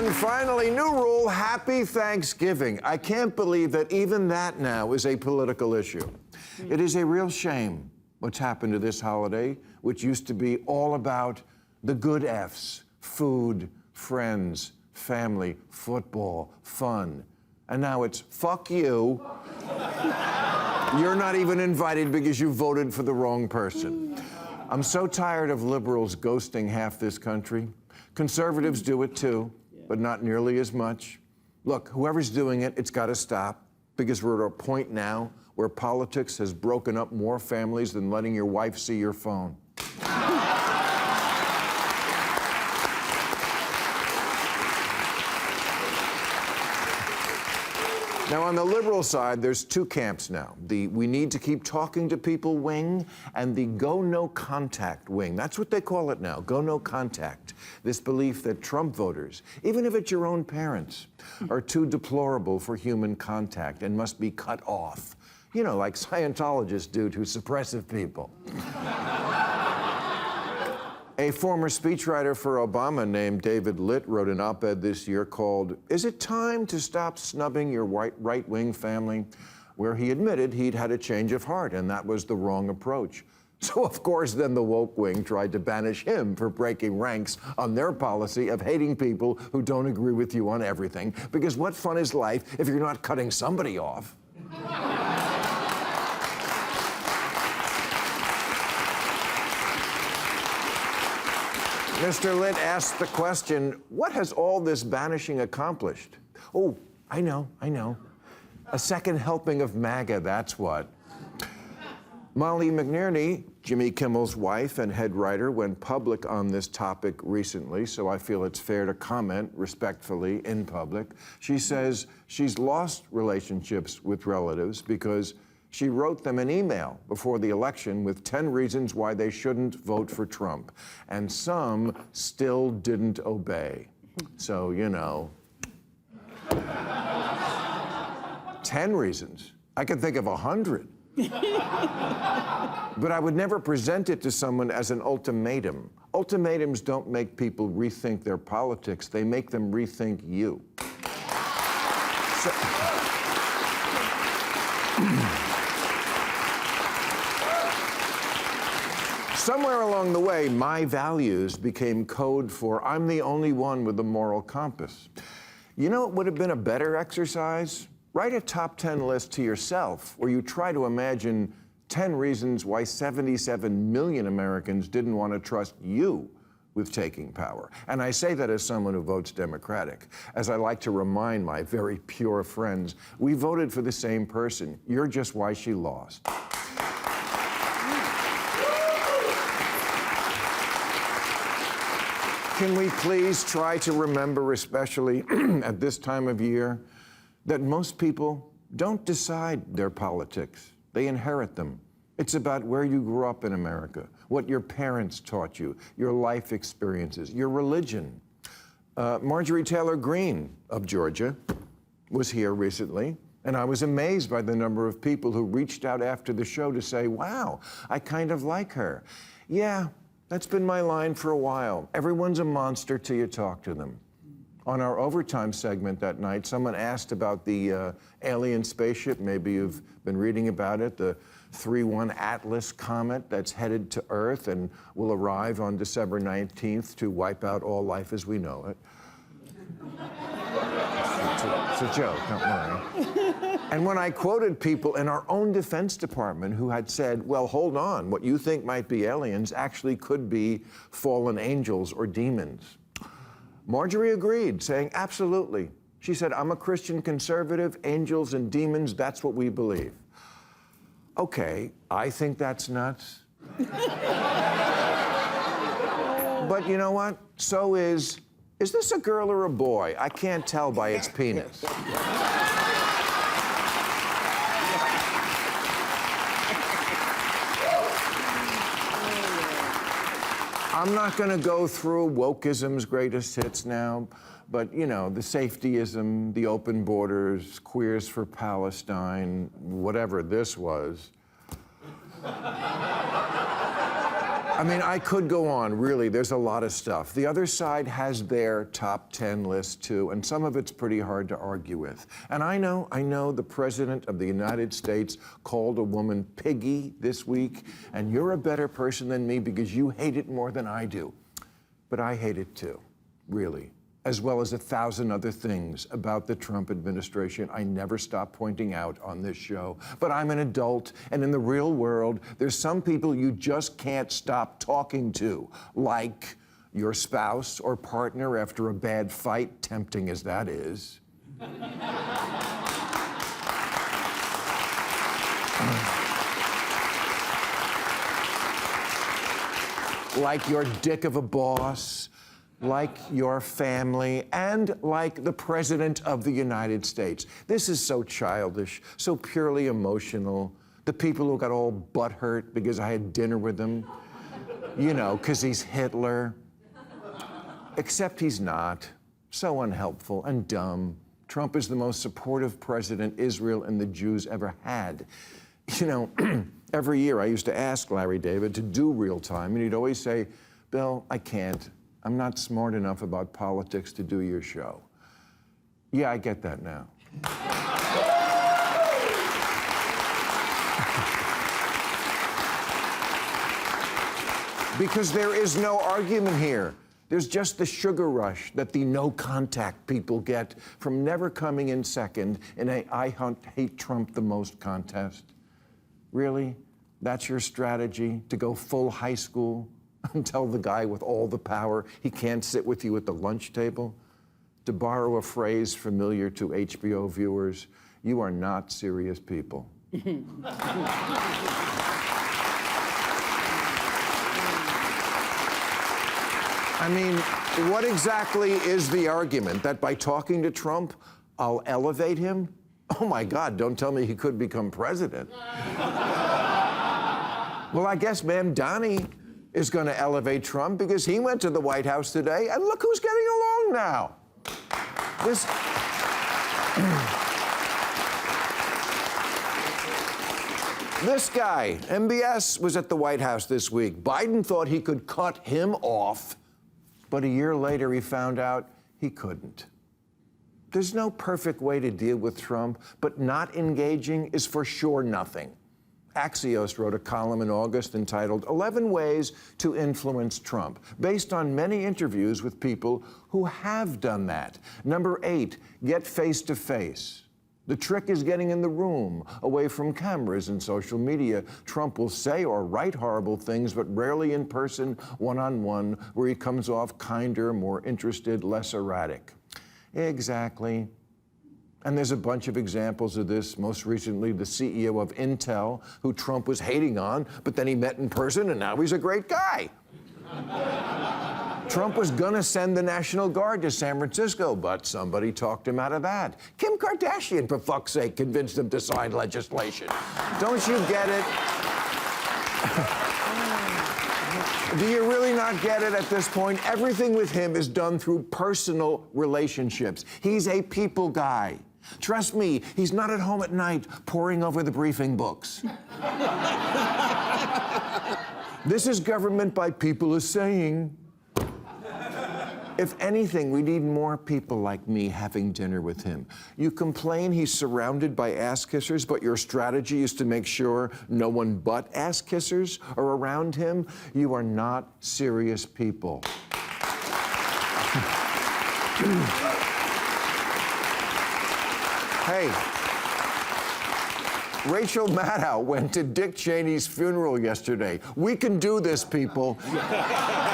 And finally, new rule, happy Thanksgiving. I can't believe that even that now is a political issue. It is a real shame what's happened to this holiday, which used to be all about the good F's, food, friends, family, football, fun. And now it's fuck you. You're not even invited because you voted for the wrong person. I'm so tired of liberals ghosting half this country. Conservatives do it too, but not nearly as much. Look, whoever's doing it, it's got to stop, because we're at a point now where politics has broken up more families than letting your wife see your phone. Now, on the liberal side, there's two camps now. The we need to keep talking to people wing and the go no contact wing. That's what they call it now, go no contact. This belief that Trump voters, even if it's your own parents, are too deplorable for human contact and must be cut off. You know, like Scientologists do to suppressive people. A former speechwriter for Obama named David Litt wrote an op-ed this year called, "Is it time to stop snubbing your right-wing family?" where he admitted he'd had a change of heart, and that was the wrong approach. So, of course, then the woke wing tried to banish him for breaking ranks on their policy of hating people who don't agree with you on everything, because what fun is life if you're not cutting somebody off? Mr. Litt asked the question, what has all this banishing accomplished? Oh, I know. A second helping of MAGA, that's what. Molly McNerney, Jimmy Kimmel's wife and head writer, went public on this topic recently, so I feel it's fair to comment respectfully in public. She says she's lost relationships with relatives because she wrote them an email before the election with 10 reasons why they shouldn't vote for Trump, and some still didn't obey. So, you know. 10 reasons. I could think of 100. But I would never present it to someone as an ultimatum. Ultimatums don't make people rethink their politics, they make them rethink you. Somewhere along the way, my values became code for I'm the only one with a moral compass. You know what would have been a better exercise? Write a top 10 list to yourself where you try to imagine 10 reasons why 77 million Americans didn't want to trust you with taking power. And I say that as someone who votes Democratic. As I like to remind my very pure friends, we voted for the same person. You're just why she lost. Can we please try to remember, especially at this time of year, that most people don't decide their politics. They inherit them. It's about where you grew up in America, what your parents taught you, your life experiences, your religion. Marjorie Taylor Greene of Georgia was here recently, and I was amazed by the number of people who reached out after the show to say, wow, I kind of like her. Yeah, that's been my line for a while. Everyone's a monster till you talk to them. On our overtime segment that night, someone asked about the alien spaceship. Maybe you've been reading about it, the 3-1 Atlas comet that's headed to Earth and will arrive on December 19th to wipe out all life as we know it. It's a joke, don't worry. And when I quoted people in our own Defense Department who had said, well, hold on, what you think might be aliens actually could be fallen angels or demons. Marjorie agreed, saying, absolutely. She said, I'm a Christian conservative, angels and demons, that's what we believe. Okay, I think that's nuts. But you know what? So is this a girl or a boy? I can't tell by its penis. I'm not going to go through wokeism's greatest hits now, but, you know, the safetyism, the open borders, queers for Palestine, whatever this was. I mean, I could go on, really. There's a lot of stuff. The other side has their top 10 list, too, and some of it's pretty hard to argue with. And I know the President of the United States called a woman piggy this week, and you're a better person than me because you hate it more than I do. But I hate it, too, really, as well as 1,000 other things about the Trump administration I never stop pointing out on this show. But I'm an adult, and in the real world, there's some people you just can't stop talking to, like your spouse or partner after a bad fight, tempting as that is. Like your dick of a boss, like your family, and like the President of the United States. This is so childish, so purely emotional. The people who got all butthurt because I had dinner with them, you know, because he's Hitler. Except he's not. So unhelpful and dumb. Trump is the most supportive president Israel and the Jews ever had. You know, every year I used to ask Larry David to do real time, and he'd always say, Bill, I can't. I'm not smart enough about politics to do your show. Yeah, I get that now. Because there is no argument here. There's just the sugar rush that the no-contact people get from never coming in second in a I hate Trump the most contest. Really? That's your strategy, to go full high school? And tell the guy with all the power he can't sit with you at the lunch table? To borrow a phrase familiar to HBO viewers, you are not serious people. I mean, what exactly is the argument? That by talking to Trump, I'll elevate him? Oh my God, don't tell me he could become president. Well, I guess Ma'am Donnie is going to elevate Trump because he went to the White House today, and look who's getting along now. This guy, MBS, was at the White House this week. Biden thought he could cut him off, but a year later he found out he couldn't. There's no perfect way to deal with Trump, but not engaging is for sure nothing. Axios wrote a column in August entitled 11 Ways to Influence Trump, based on many interviews with people who have done that. Number 8, get face-to-face. The trick is getting in the room, away from cameras and social media. Trump will say or write horrible things, but rarely in person, one-on-one, where he comes off kinder, more interested, less erratic. Exactly. And there's a bunch of examples of this, most recently the CEO of Intel, who Trump was hating on, but then he met in person and now he's a great guy. Trump was gonna send the National Guard to San Francisco, but somebody talked him out of that. Kim Kardashian, for fuck's sake, convinced him to sign legislation. Don't you get it? Do you really not get it at this point? Everything with him is done through personal relationships. He's a people guy. Trust me, he's not at home at night poring over the briefing books. This is government by people is saying. If anything, we need more people like me having dinner with him. You complain he's surrounded by ass-kissers, but your strategy is to make sure no one but ass-kissers are around him. You are not serious people. Hey, Rachel Maddow went to Dick Cheney's funeral yesterday. We can do this, people.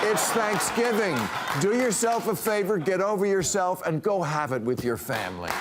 It's Thanksgiving. Do yourself a favor, get over yourself, and go have it with your family.